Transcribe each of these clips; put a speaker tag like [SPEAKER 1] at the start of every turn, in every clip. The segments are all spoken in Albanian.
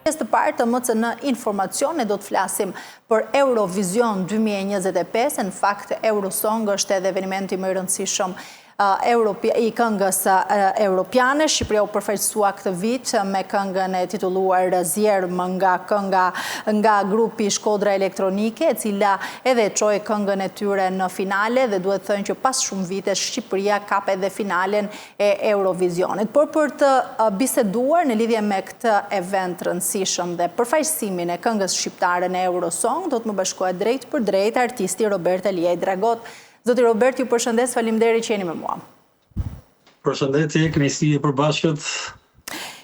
[SPEAKER 1] Të parë të MCN Informacion ne do të flasim për Eurovision 2025, në fakt Eurosong është edhe evenimenti më i rëndësishëm i këngës europiane. Shqipëria u përfaqësua këtë vit me këngën e titulluar Zjerm nga nga grupi Shkodra Elektronike, e cila edhe çoi këngën e tyre në finale dhe duhet thënë që pas shumë vitesh Shqipëria kap edhe finalen e Eurovisionit. Por për të biseduar në lidhje me këtë event rëndësishëm dhe përfaqësimin e këngës shqiptare në Eurosong, do të më bashkohet drejt për drejt artisti Robert Aliaj Dragot. Zoti Robert, ju përshëndes, faleminderit që jeni me mua.
[SPEAKER 2] Përshëndetje, kënaqësi e përbashkët.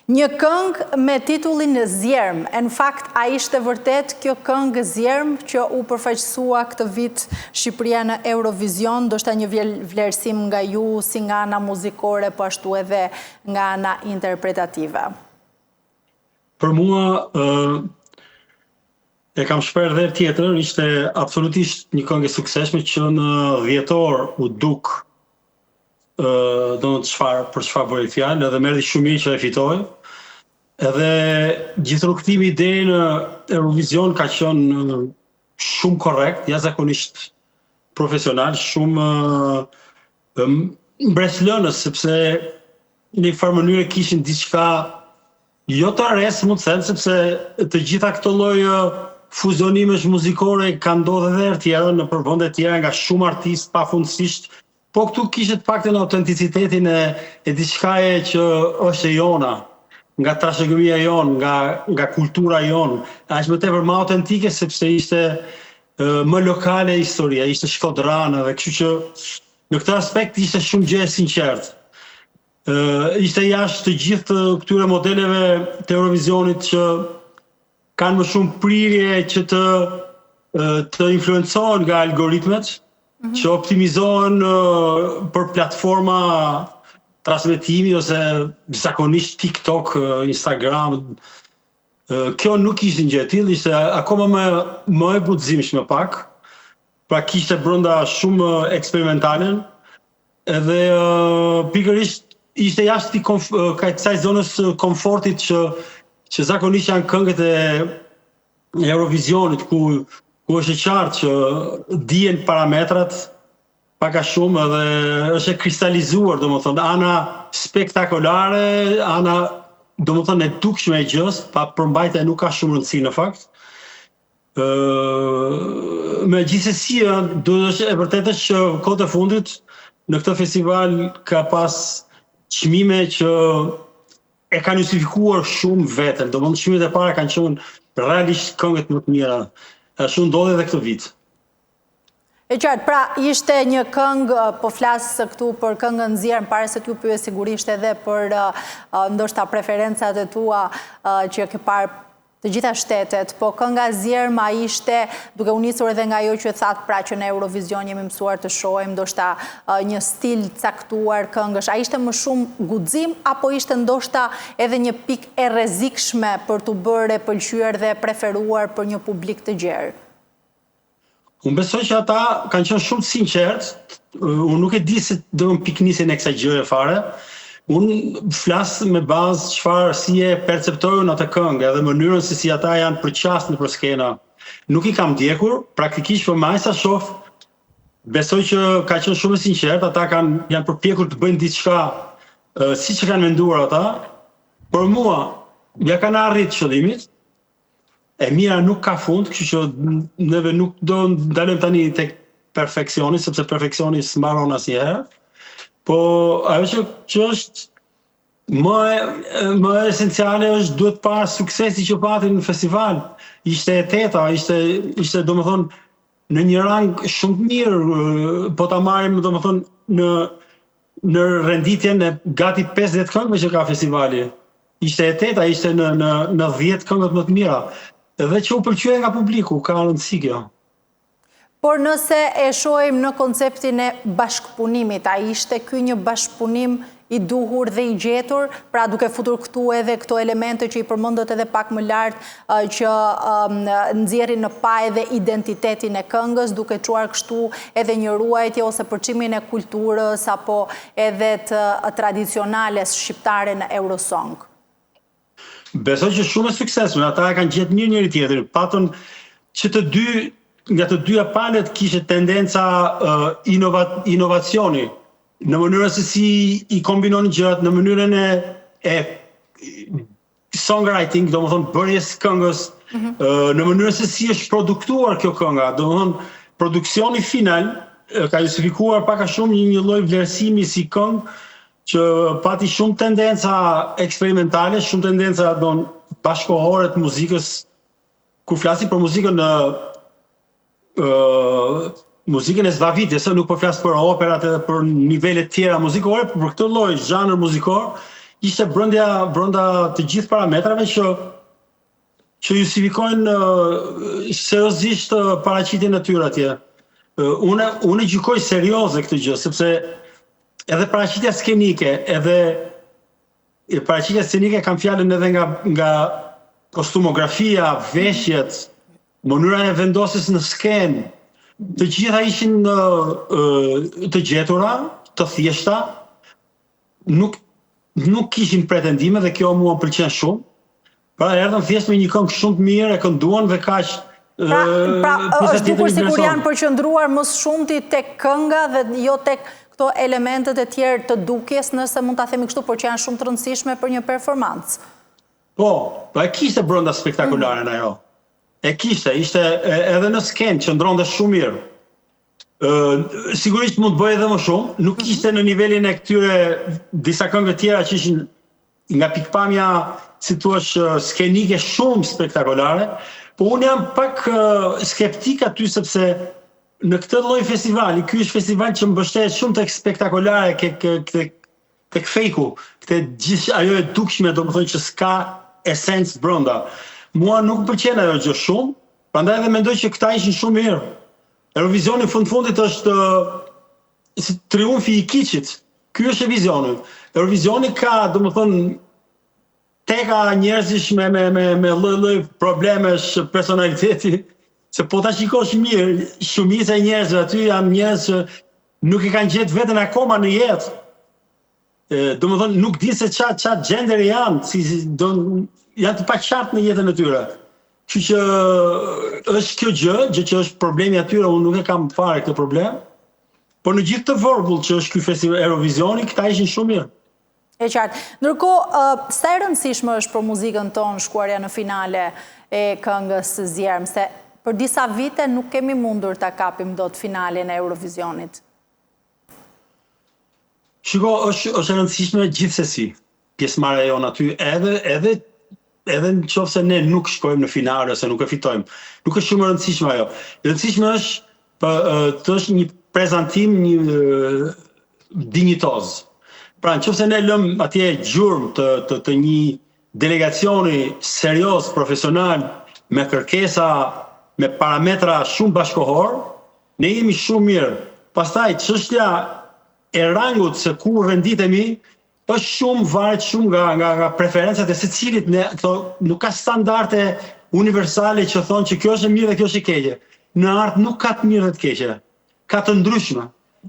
[SPEAKER 1] Një këngë me titullin Zjerm. Në fakt, a ishte vërtet kjo këngë Zjerm që u përfaqësua këtë vit Shqipëria në Eurovision, ndoshta një vlerësim nga ju si nga ana muzikore, po ashtu edhe nga ana interpretative?
[SPEAKER 2] Për mua, e kam shprehur edhe tjetër, ishte absolutisht një këngë e suksesshme që në dhjetor u duk për çfarë bëri fjalë, edhe merri shumë mirë që e fitoi. Edhe gjithë rrugtimi i deri në Eurovision ka qenë shumë korrekt, jashtëzakonisht profesional, shumë mbretëlënës, sepse në një farë mënyrë kishin diçka jo të arres, mund të them, sepse të gjitha këto lloj fuzionimesh muzikore kanë ndodhur edhe tjera në vende të tjera nga shumë artistë pafundësisht, po këtu kishte të paktën autenticitetin e diçkaje që është e jona, nga trashëgimia jon, nga kultura jon, aq më tepër më autentike sepse ishte më lokale historia, ishte shkodrana dhe kështu që në këtë aspekt ishte shumë gjë e sinqertë. Ishte jashtë të gjithë këtyre modeleve të Eurovisionit që kanë më shumë prirje që të influencohen nga algoritmet, që optimizohen për platforma transmetimi ose zakonisht TikTok, Instagram. Kjo nuk ishte një gjë e tillë, ishte akoma më e buximshme pak. Pra kishte brenda shumë eksperimentale, edhe pikërisht ishte jashtë kësaj zonës komfortit që zakonisht janë këngët e Eurovisionit, ku është e qartë që dihen parametrat pak a shumë edhe është e kristalizuar, domethënë ana spektakolare, ana domethënë e dukshme e gjës, pa përmbajtja nuk ka shumë rëndësi në fakt. Megjithësi, është e vërtetë që kohët e fundit në këtë festival ka pas çmime që e kanë justifikuar shumë veten, domethënë çmimet e para kanë qenë realisht këngët më të mira. Ashtu ndodhi edhe këtë vit.
[SPEAKER 1] E qartë, pra ishte një këngë, po flasë këtu për këngën Zjerm, pare se t'ju pyet sigurisht edhe për ndoshta preferencat e tua që ke parë të gjitha shtetet, po kënga Zjerm a ishte, duke u nisur edhe nga ajo që thatë pra që në Eurovision jemi mësuar të shohim, ndoshta një stil caktuar këngësh, a ishte më shumë guxim, apo ishte ndoshta edhe një pikë e rrezikshme për t'u bërë e pëlqyer dhe preferuar për një publik të gjerë?
[SPEAKER 2] Unë besoj që ata kanë qenë shumë të sinqertë, unë nuk e di se do në piknisjen e kësaj gjëje fare. Unë flasë me bazë çfarë si e perceptojnë atë këngë edhe mënyrën se si ata janë përqastë nëpër skena. Nuk i kam ndjekur, praktikisht për më sa shoh, besoj që ka qenë shumë e sinqertë, ata janë përpjekur të bëjnë diçka siç e kanë menduar ata. Por mua, ja kanë arritur qëllimit. E mira nuk ka fund, kështu që neve nuk do ndalojmë tani tek perfeksioni, sepse perfeksioni s'mbaron asnjëherë. Po ajo që është më esenciale është duhet pa suksesi që pati në festival. Ishte e teta, ishte domethënë në një rang shumë të mirë, po ta marrim domethënë në renditjen e gati 50 këngëve që ka festivali. Ishte e teta, ishte në 10 këngët më të mira. Edhe që u pëlqye nga publiku, ka rëndësi kjo.
[SPEAKER 1] Por nëse e shohim në konceptin e bashkëpunimit, a ishte ky një bashkëpunim i duhur dhe i gjetur, pra duke futur këtu edhe këto elemente që i përmendët edhe pak më lartë që nxjerrin në pa edhe identitetin e këngës, duke çuar kështu edhe një ruajtje ose përçimin e kulturës apo edhe të tradicionales shqiptare në Eurosong?
[SPEAKER 2] Besoj që shumë e suksesshme, ata e kanë gjetë mirë njëri tjetrin. Patën që nga të dyja palët kishte tendenca inovacioni, në mënyrën se si i kombinonin gjërat, në mënyrën e songwriting, domethënë bërjes këngës, në mënyrën se si është produktuar kjo kënga, domethënë produksioni final ka justifikuar pak a shumë një lloj vlerësimi si këngë që pati shumë tendenca eksperimentale, shumë tendenca bashkohore të muzikës, kur flasim për muzikën muzikën e zbavitjes, nuk po flas për operat edhe për nivele tjera muzikore, por për këtë lloj zhanër muzikor ishte brenda të gjithë parametrave që justifikojnë seriozisht paraqitjen e tyre atje. Unë gjykoj serioze këtë gjë, sepse edhe paraqitja skenike, paraqitja skenike kam fjalën edhe nga kostumografia, veshjet, mënyra e vendosjes në skenë, të gjitha ishin të gjetura, të thjeshta, nuk kishin pretendime dhe kjo mua pëlqen shumë. Pra erdhën thjesht me një këngë shumë të mirë, e kënduan dhe kaq.
[SPEAKER 1] Pra është dukur sikur janë përqendruar më shumti tek kënga dhe jo tek këto elementet e tjerë të dukjes, nëse mund ta themi kështu, por që janë shumë të rëndësishme për një performancë.
[SPEAKER 2] Po e kishte brenda spektakolaren ajo. E kishte, ishte edhe në skenë, qëndronte shumë mirë. Sigurisht mund të bëjë edhe më shumë, nuk ishte në nivelin e këtyre disa këngëve tjera që ishin nga pikpamja, si thua, skenike shumë spektakolare, po unë jam pak skeptik aty sepse në këtë lloj festivali, ky është festival që mbështet shumë tek spektakolare, tek fejku, gjithë ajo e dukshme, domethënë që s'ka esencë brenda. Mua nuk pëlqen ajo gjë shumë, prandaj edhe mendoj që këta ishin shumë mirë. Eurovisioni fundit është si triumfi i kiçit. Ky është Eurovisioni. Eurovisioni ka, domethënë, teka njerëzish me lloj problemesh personaliteti, se po ta shikosh mirë, shumica e njerëzve aty janë njerëz që nuk e kanë gjetë veten akoma në jetë. Domethënë nuk di se ç'a gjenderi janë, janë të paqartë në jetën e tyre. Kështu që është kjo gjë që është problemi atyre, unë nuk e kam fare këtë problem, por në gjithë të vërgull që është ky festival Eurovisioni, këta ishin shumë mirë.
[SPEAKER 1] E qartë. Ndërkohë, sa e rëndësishme është për muzikën tonë shkuarja në finale e këngës së Zjerm, se për disa vite nuk kemi mundur ta kapim dot finalen e Eurovisionit.
[SPEAKER 2] Shiko, është e rëndësishme gjithsesi pjesëmarrja jonë aty, edhe në qoftë se ne nuk shkojmë në finale ose nuk e fitojmë. Nuk është shumë e rëndësishme ajo. E rëndësishme është të është një prezantim, një dinjitoz. Pra në qoftë se ne lëm atje gjurmë të një delegacioni serioz, profesional, me kërkesa, me parametra shumë bashkohor, ne jemi shumë mirë. Pastaj çështja e rangut se ku renditemi është shumë varet shumë nga preferencat e secilit. Nuk ka standarde universale që thonë që kjo është e mirë dhe kjo është e keqe. Në art nuk ka të mirë dhe të keqe. Ka të ndryshme.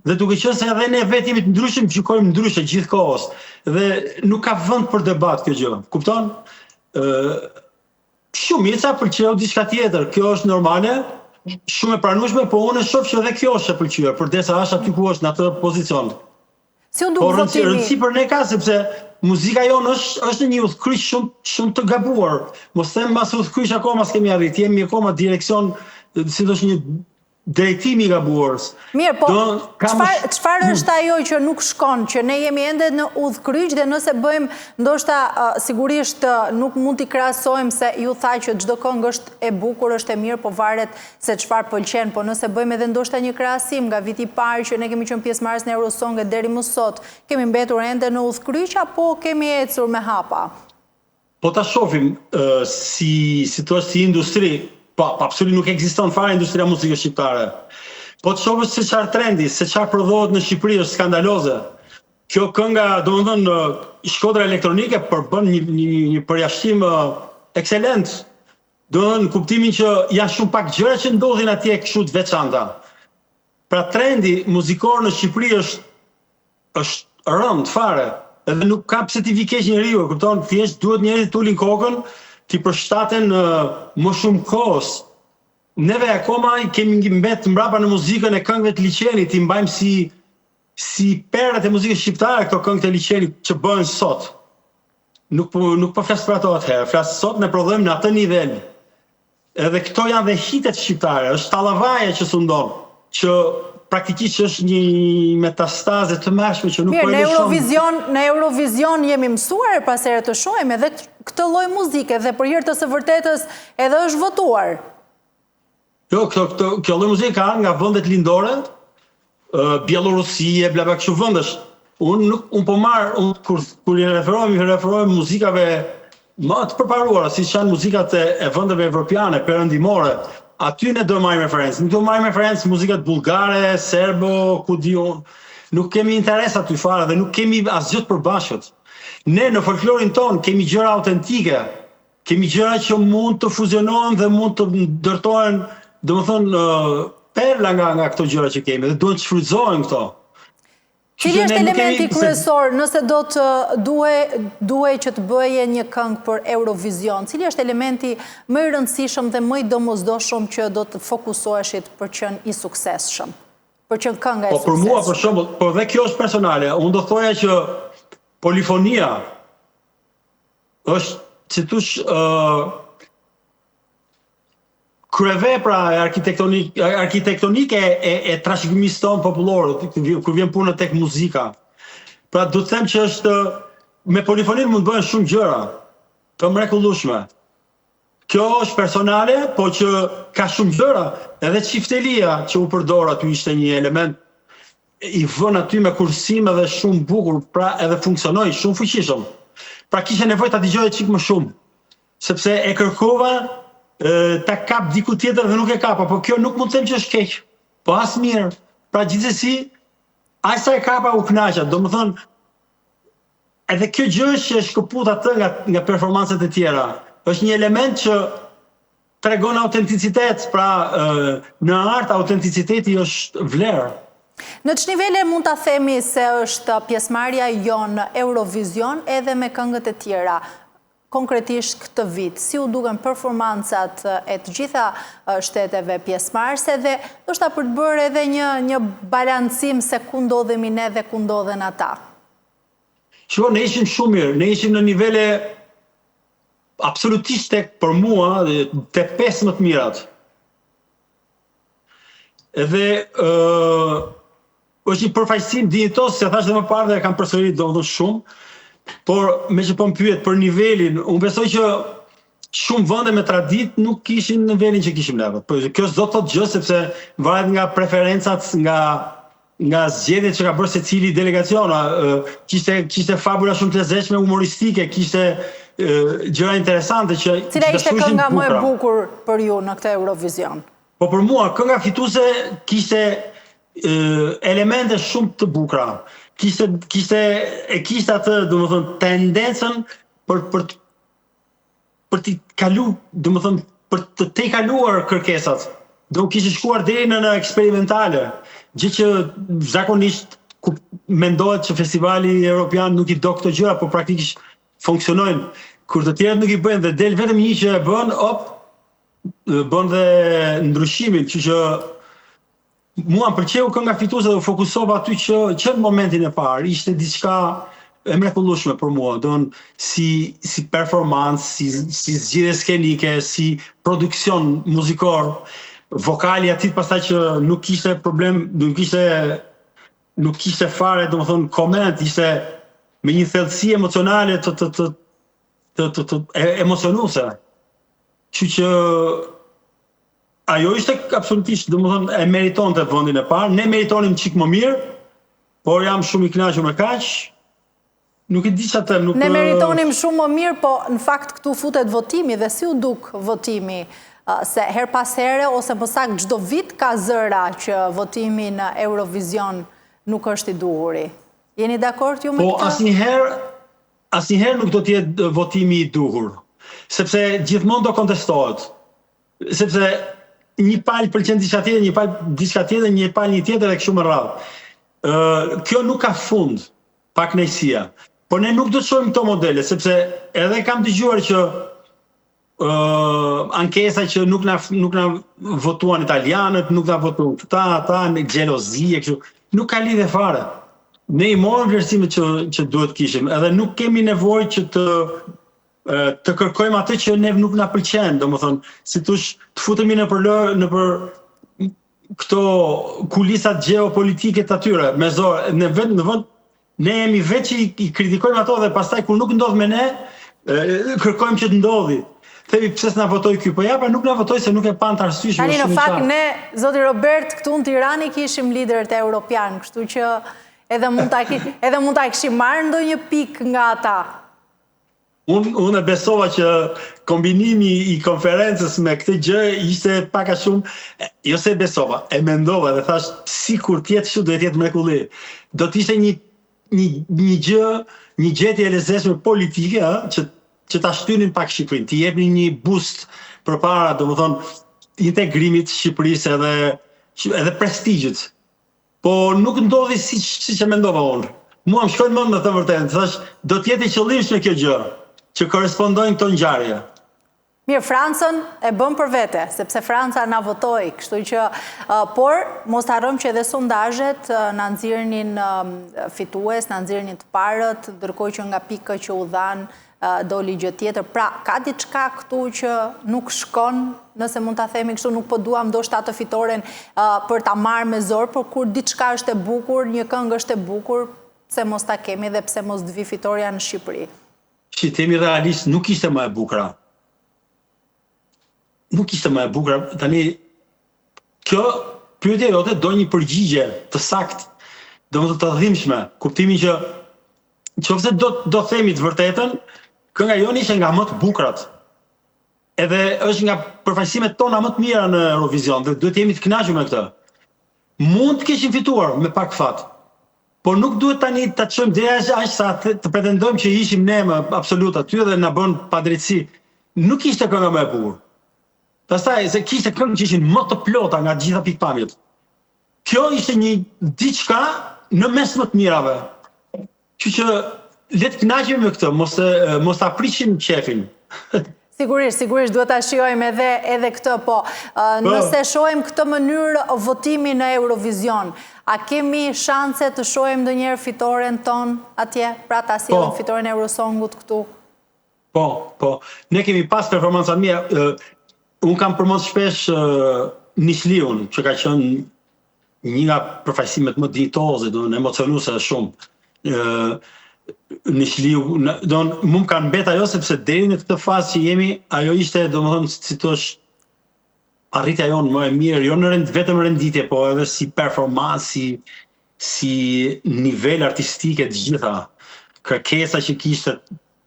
[SPEAKER 2] Dhe duke qenë se edhe ne vetë jemi të ndryshëm, gjykojmë ndryshe gjithkohës. Dhe nuk ka vend për debat kjo gjë. Kupton? Shumica pëlqeu diçka tjetër. Kjo është normale, shumë e pranueshme, po unë shoh që edhe kjo është e pëlqyer, përdesa është aty ku është në atë pozicion.
[SPEAKER 1] Si u duk votimi?
[SPEAKER 2] Rëndësi për ne ka, sepse muzika jonë është një udhkryq shumë të gabuar. Mos them mas udhkryq akoma s'kemi arrit, jemi akoma direksion, si thosh, një drejtimi i gabuar.
[SPEAKER 1] Mirë, po çfarë është ajo që nuk shkon, që ne jemi ende në udhkryq dhe nëse bëjmë, ndoshta sigurisht nuk mund t'i krahasojmë se ju tha që çdo këngë është e bukur, është e mirë, po varet se çfarë pëlqen, po nëse bëjmë edhe ndoshta një krahasim nga viti i parë që ne kemi qenë pjesëmarrës në Eurosong deri më sot, kemi mbetur ende në udhkryq apo kemi ecur me hapa?
[SPEAKER 2] Po ta shohim si industri. Po, absolutisht nuk ekziston fare industria muzikës shqiptare. Po të shohësh se çfarë trendi, se çfarë prodhohet në Shqipëri është skandaloze. Kjo kënga, domethënë, Shkodra elektronike përbën një përjashtim ekselent. Domethënë, kuptimin që janë shumë pak gjëra që ndodhin atje kështu të veçanta. Pra trendi muzikor në Shqipëri është rënd fare. edhe nuk ka pse ti vikesh njeriu, kupton? Thjesht duhet njëri të ulin kokën, ti përshtaten më shumë kohës. Neve akoma kemi mbet mbrapa në muzikën e këngëve të liçenit, ti mbajmë si perët e muzikës shqiptare këto këngët e liçenit që bëhen sot. Nuk po flas për ato atëherë, flas sot ne prodhojmë në atë nivel. Edhe këto janë dhe hitet shqiptare, është tallavaja që sundon, që praktikisht është një metastaze të mëshme që nuk po e lëshon.
[SPEAKER 1] Në Eurovision jemi mësuar pas herë të shohim edhe këtë lloj muzike dhe për hir të së vërtetës edhe është votuar.
[SPEAKER 2] Jo, kjo lloj muzike ka nga vendet lindore, Bielorusie, bla bla kështu vendesh. Unë po marr, kur i referohem muzikave më të përparuara, siç janë muzikat e vendeve evropiane, perëndimore. Aty ne do marrim referencë. Nuk do marrim referencë muzikat bullgare, serbo, ku di unë. Nuk kemi interes aty fare dhe nuk kemi asgjë të përbashkët. Ne në folklorin ton kemi gjëra autentike. Kemi gjëra që mund të fuzionohen dhe mund të ndërtohen, domethënë, perla nga këto gjëra që kemi dhe duhet të shfrytëzohen këto.
[SPEAKER 1] Cili është elementi kryesor nëse do të duhej që të bëje një këngë për Eurovision? Cili është elementi më i rëndësishëm dhe më i domosdoshëm që do të fokusoheshit për qenë i suksesshëm? Për qenë kënga e suksesshme?
[SPEAKER 2] Po për mua, për shembull, po dhe kjo është personale. Unë do thoja që polifonia është, si thosh, kryevepra arkitektonike e trashëgimisë tonë popullore, kur vjen puna tek muzika. Pra do të them që është me polifoninë mund bëhen shumë gjëra të mrekullueshme. Kjo është personale, po që ka shumë gjëra, edhe çiftelia që u përdor aty ishte një element i vënë aty me kursime dhe shumë bukur, pra edhe funksionoi shumë fuqishëm. Pra kisha nevojë ta dëgjoja çik më shumë, sepse e kërkova ta kap diku tjetër dhe nuk e kapa, po kjo nuk mund të them që është keq, po as mirë. Pra gjithsesi, aq sa e kapa u kënaqa, domethënë edhe kjo gjë që e shkëput atë nga performancat e tjera, është një element që tregon autenticitet, pra në art autenticiteti është vlerë.
[SPEAKER 1] Në ç'nivele nivele mund ta themi se është pjesëmarrja jonë në Eurovision edhe me këngët e tjera? Konkretisht këtë vit, si u duken performancat e të gjitha shteteve pjesëmarrëse dhe ndoshta për të bërë edhe një balancim se ku ndodhemi ne dhe ku ndodhen ata.
[SPEAKER 2] Ne ishim shumë mirë, ne ishim në nivele absolutisht për mua te 5 më të mirat. Edhe është një përfaqësim dinjitos, se thash dhe më parë dhe e kam përsëritur domethënë shumë. Por me që po më pyet për nivelin, unë besoj që shumë vende me tradit nuk kishin nivelin që kishim neve. Kjo s'do të thotë gjë sepse varet nga preferencat, nga zgjedhjet që ka bërë secili delegacion. Kishte fabula shumë të lezetshme, humoristike, kishte gjëra interesante që
[SPEAKER 1] cila ishte kënga më e bukur për ju në këtë Eurovision?
[SPEAKER 2] Po për mua kënga fituese kishte elemente shumë të bukura. Kishte atë, domethënë, tendencën për t'i kalu, domethënë, për të tejkaluar kërkesat. Do kishte shkuar deri në eksperimentale, gjë që zakonisht ku mendohet që festivali evropian nuk i do këto gjëra, por praktikisht funksionojnë. Kur të tjerët nuk i bëjnë dhe del vetëm një që e bën, bën dhe ndryshimin, kështu që mua më pëlqeu kënga fituese dhe u fokusova aty që në momentin e parë ishte diçka e mrekullueshme për mua, si performancë, si zgjidhje skenike, si produksion muzikor, vokali aty pastaj që nuk kishte problem, nuk kishte fare, domethënë koment, ishte me një thellësi emocionale të emocionuese. Kështu që ajo ishte absolutisht, domethënë, e meritonte vendin e parë. Ne meritonim çik më mirë, por jam shumë i kënaqur me kaq. Nuk e di çfarë them,
[SPEAKER 1] Ne meritonim shumë më mirë, po në fakt këtu futet votimi dhe si u duk votimi, se her pas here ose më saktë çdo vit ka zëra që votimi në Eurovision nuk është i duhuri. Jeni dakord ju me këtë?
[SPEAKER 2] Po asnjëherë nuk do të jetë votimi i duhur, sepse gjithmonë do kontestohet. Sepse një palë pëlqen diçka tjetër, një palë diçka tjetër, një palë një tjetër dhe kështu me radhë. Kjo nuk ka fund, pa kënaqësia. por ne nuk do të shohim këto modele, sepse edhe kam dëgjuar që ankesa që nuk na votuan italianët, nuk na votuan këta, ata, në xhelozi e kështu. Nuk ka lidhje fare. Ne i morëm vlerësimet që duhet kishim, edhe nuk kemi nevojë që të kërkojmë atë që ne nuk na pëlqen, domethënë, si thosh, të futemi në për këto kulisat gjeopolitike të atyre, me zor, në vend ne jemi vetë që i kritikojmë ato dhe pastaj kur nuk ndodh me ne, kërkojmë që të ndodhi. Themi pse s'na votoi ky, po ja pra nuk na votoi se nuk e pan të arsyeshme.
[SPEAKER 1] Tani në fakt ne, zoti Robert, këtu në Tiranë kishim liderët europian, kështu që edhe mund ta kishim marrë ndonjë pikë nga ata.
[SPEAKER 2] Unë e besova që kombinimi i konferencës me këtë gjë ishte pak a shumë, jo se besova, e mendova dhe thash sikur të jetë kështu do të jetë mrekulli. Do të ishte një gjë, një gjetje e lezetshme politike, që ta shtynin pak Shqipërinë, t'i jepnin një boost përpara, domethënë, integrimit të Shqipërisë edhe prestigjit. Po nuk ndodhi siç e mendova unë. Mua më shkoi mend në të vërtetë, thash do të jetë e qëllimshme kjo gjë, që korrespondojnë këto ngjarje.
[SPEAKER 1] Mirë, Francën e bëm për vete, sepse Franca na votoi, kështu që, por mos harrojmë që edhe sondazhet na nxirrnin fitues, na nxirrnin të parët, ndërkohë që nga pika që u dhan doli gjë tjetër. Pra, ka diçka këtu që nuk shkon, nëse mund ta themi kështu, nuk po duam ndoshta të fitoren për ta marrë me zor, por kur diçka është e bukur, një këngë është e bukur, pse mos ta kemi dhe pse mos të vi fitoria në Shqipëri.
[SPEAKER 2] Që themi realisht, nuk ishte më e bukura. Nuk ishte më e bukura. Tani, kjo pyetje jote do një përgjigje të saktë, domethënë të dhimbshme, kuptimin që nëse do themi të vërtetën, kënga joni ishte nga më të bukurat. Edhe është nga përfaqësimet tona më të mira në Eurovision dhe duhet jemi të kënaqur me këtë. Mund të kishim fituar me pak fat. Por nuk duhet tani ta çojmë deri aq sa të pretendojmë që ishim ne më absolut aty dhe na bën padrejtësi. Nuk ishte kënga më e bukur. Pastaj se kishte këngë që ishin më të plota nga të gjitha pikpamjet. Kjo ishte një diçka në mes më të mirave. Kështu që le të kënaqemi me këtë, mos ta priqim qefin.
[SPEAKER 1] Sigurisht, duhet ta shijojmë edhe këtë, po nëse shohim këtë mënyrë votimi në Eurovision, a kemi shanse të shohim ndonjëherë fitoren ton atje, pra ta sillim fitoren e Eurosongut këtu?
[SPEAKER 2] Po. Ne kemi pas performanca mira. Unë kam përmend shpesh Nishliun, që ka qenë një nga përfaqësimet më dinjitoze, emocionuese shumë. Nishliu, më kanë mbet ajo sepse deri në këtë fazë që jemi, ajo ishte, domethënë, si thosh, arritja jonë më e mirë, jo në vetëm renditje, po edhe si performancë, si nivel artistike të gjitha, kërkesa që kishte.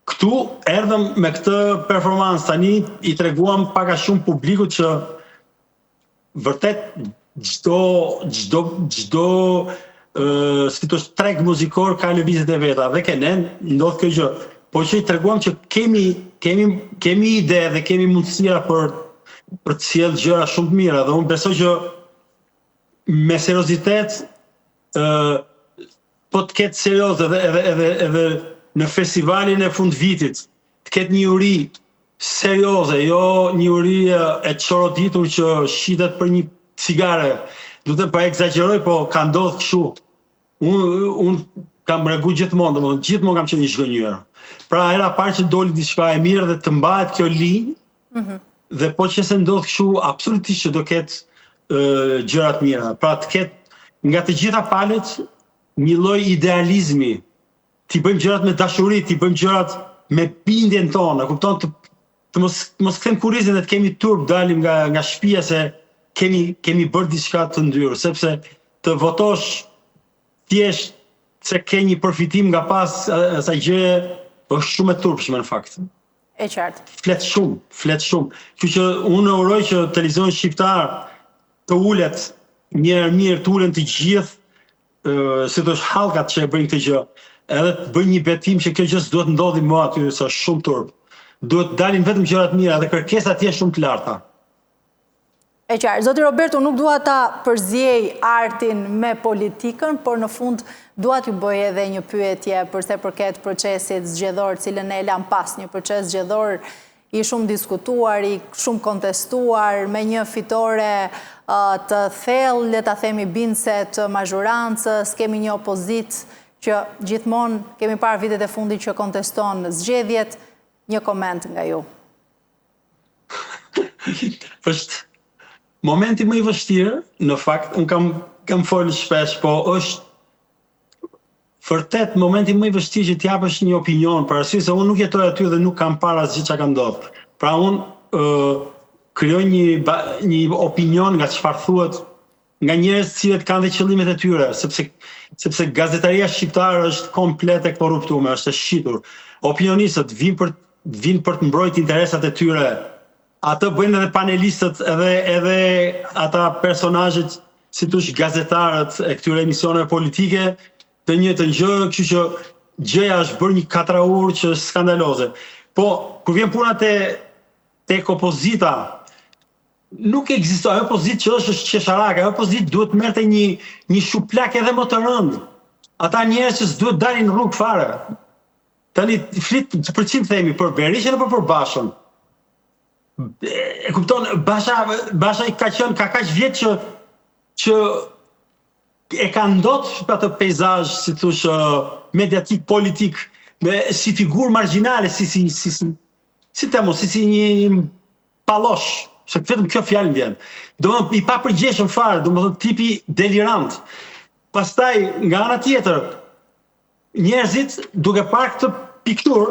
[SPEAKER 2] Këtu erdhëm me këtë performancë, tani i treguam pak a shumë publikut që vërtet çdo si thosh treg muzikor ka lëvizjet e veta dhe ke ne ndodh kjo gjë. Po që i treguam që kemi ide dhe kemi mundësira për të sjellë gjëra shumë të mira dhe unë besoj që me seriozitet po të ketë serioz edhe në festivalin e fund vitit të ketë një uri serioze, jo një uri e çoroditur që shitet për një cigare. Do të pa egzageroj, po ka ndodhur kështu. Unë kam regu gjithmonë kam qenë i zhgënjur. Pra era parë që doli diçka e mirë dhe të mbahet kjo linjë, dhe po që se ndodh kështu, absolutisht që do ketë gjëra të mira. Pra të ketë nga të gjitha palët një lloj idealizmi. Ti bëjmë gjërat me dashuri, ti bëjmë gjërat me bindjen tonë, kupton, të mos kthejmë kurrizin dhe të kemi turp dalim nga shtëpia se kemi bërë diçka të ndyrë, sepse të votosh thjesht se ke një përfitim nga pas asaj gjëje është shumë e turpshme në fakt.
[SPEAKER 1] E qartë.
[SPEAKER 2] Flet shumë. Kështu që unë uroj që televizioni shqiptar të ulet mirë, të ulen të gjithë si thosh hallkat që e bëjnë këtë gjë, edhe të bëjnë një betim që kjo gjë s'duhet ndodhi më aty, sa shumë turp. Duhet dalin vetëm gjëra të mira dhe kërkesat janë shumë të larta.
[SPEAKER 1] E qartë, zoti Roberto, nuk dua ta përziej artin me politikën, por në fund Dua t'ju bëj edhe një pyetje përse përket procesit zgjedhor, cilën e lam pas, një proces zgjedhor i shumë diskutuar, i shumë kontestuar, me një fitore të thellë, le ta themi bindse të mazhorancës, kemi një opozit që gjithmonë kemi parë vitet e fundit që konteston zgjedhjet. Një koment nga ju.
[SPEAKER 2] Është momenti më i vështirë, në fakt, unë kam folë shpesh, po është vërtet momenti më i vështirë që t'japësh një opinion, për arsye se unë nuk jetoj aty dhe nuk kam parë asgjë çka ka ndodhur. Pra unë krijoj një opinion nga çfarë thuhet nga njerëz cilët kanë dhe qëllimet e tyre, sepse gazetaria shqiptare është komplet e korruptuar, është e shqitur. Opinionistët vinë për të mbrojtur interesat e tyre. Atë bëjnë edhe panelistët edhe ata personazhet, si thosh gazetarët e këtyre emisioneve politike, të njëjtën gjë, kështu që gjëja është bërë një katraur që është skandaloze. Po, kur vjen puna tek opozita, nuk ekziston. Ajo opozitë që është qesharake, ajo opozitë duhet merrte një shuplak edhe më të rëndë. Ata njerëz që s'duhet dalin në rrugë fare. Tani flit për çim themi, për Berishën apo për Bashën? E kupton, Basha ka kaq vjet që e ka ndot atë peizazh, si thosh, mediatik, politik, si figurë marginale, si një pallosh, se vetëm kjo fjalë vjen. Domethënë i papërgjeshëm fare, domethënë tipi delirant. Pastaj nga ana tjetër, njerëzit duke parë këtë pikturë,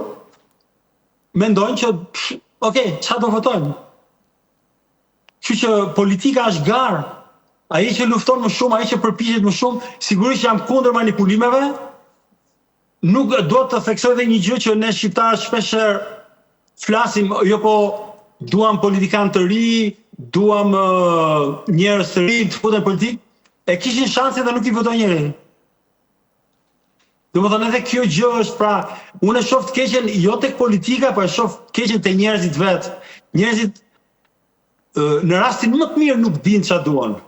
[SPEAKER 2] mendojnë që okay, çfarë do votojnë? Kështu që politika është garë. Ai që lufton më shumë, ai që përpiqet më shumë, sigurisht jam kundër manipulimeve. Nuk do të theksoj edhe një gjë që ne shqiptarët shpeshherë flasim, jo po duam politikanë të ri, duam njerëz të ri të futen politik, e kishin shanse dhe nuk i votojnë njëri. Domethënë edhe kjo gjë është, pra, unë e shoh të keqen jo tek politika, po e shoh të keqen te njerëzit vet. Njerëzit në rastin më të mirë nuk dinë çfarë duan.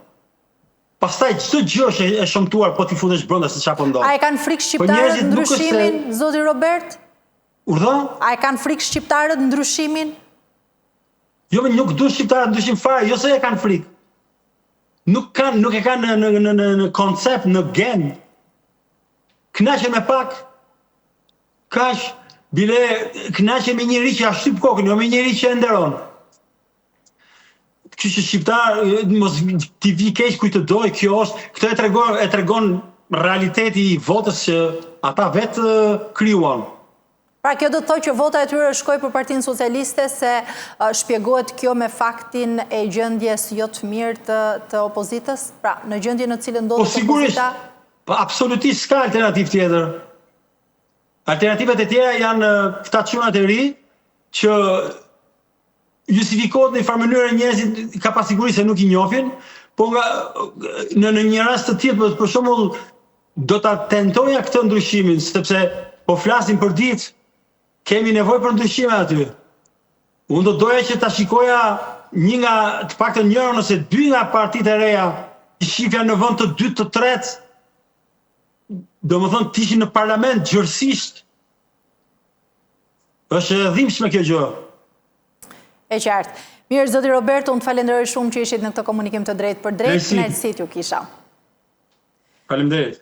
[SPEAKER 2] Pastaj çdo gjë është e shëmtuar po ti futesh brenda se çfarë po ndodh.
[SPEAKER 1] A e kanë frikë shqiptarët ndryshimin, zoti Robert?
[SPEAKER 2] Urdhë?
[SPEAKER 1] A e kanë frikë shqiptarët ndryshimin?
[SPEAKER 2] Jo, nuk duan shqiptarët ndryshim fare, jo se e kanë frikë. Nuk e kanë në koncept, në gen. Kënaqen me pak, kaq, bile kënaqen me njëri që ja shtyp kokën, jo me njëri që e nderon. Kështu që shqiptar mos t'i vi keq kujt të doj, kjo është, këtë e tregon realiteti i votës që ata vetë krijuan.
[SPEAKER 1] Pra kjo do të thotë që vota e tyre shkoi për Partinë Socialiste, se shpjegohet kjo me faktin e gjendjes jo të mirë të opozitës, pra në gjendje në cilën ndodhet opozita.
[SPEAKER 2] Po absolutisht s'ka alternativë tjetër. Alternativat e tjera janë këta çunat e ri që justifikohet në një farë mënyrë njerëzit ka pas siguri se nuk i njohin, po në një rast të tillë, për shembull, do ta tentoja këtë ndryshimin, sepse po flasim për ditë, kemi nevojë për ndryshime aty. Unë do doja që ta shikoja të paktën njëra ose dy nga partitë e reja, që shifja në vend të dytë të tretë, domethënë të ishin në parlament gjërësisht. Është e dhimbshme kjo gjë.
[SPEAKER 1] E qartë. Mirë, zoti Robert, unë të falenderoj shumë që ishit në këtë komunikim të drejtë për drejtë, kënaqësi t'ju kisha.
[SPEAKER 2] Faleminderit.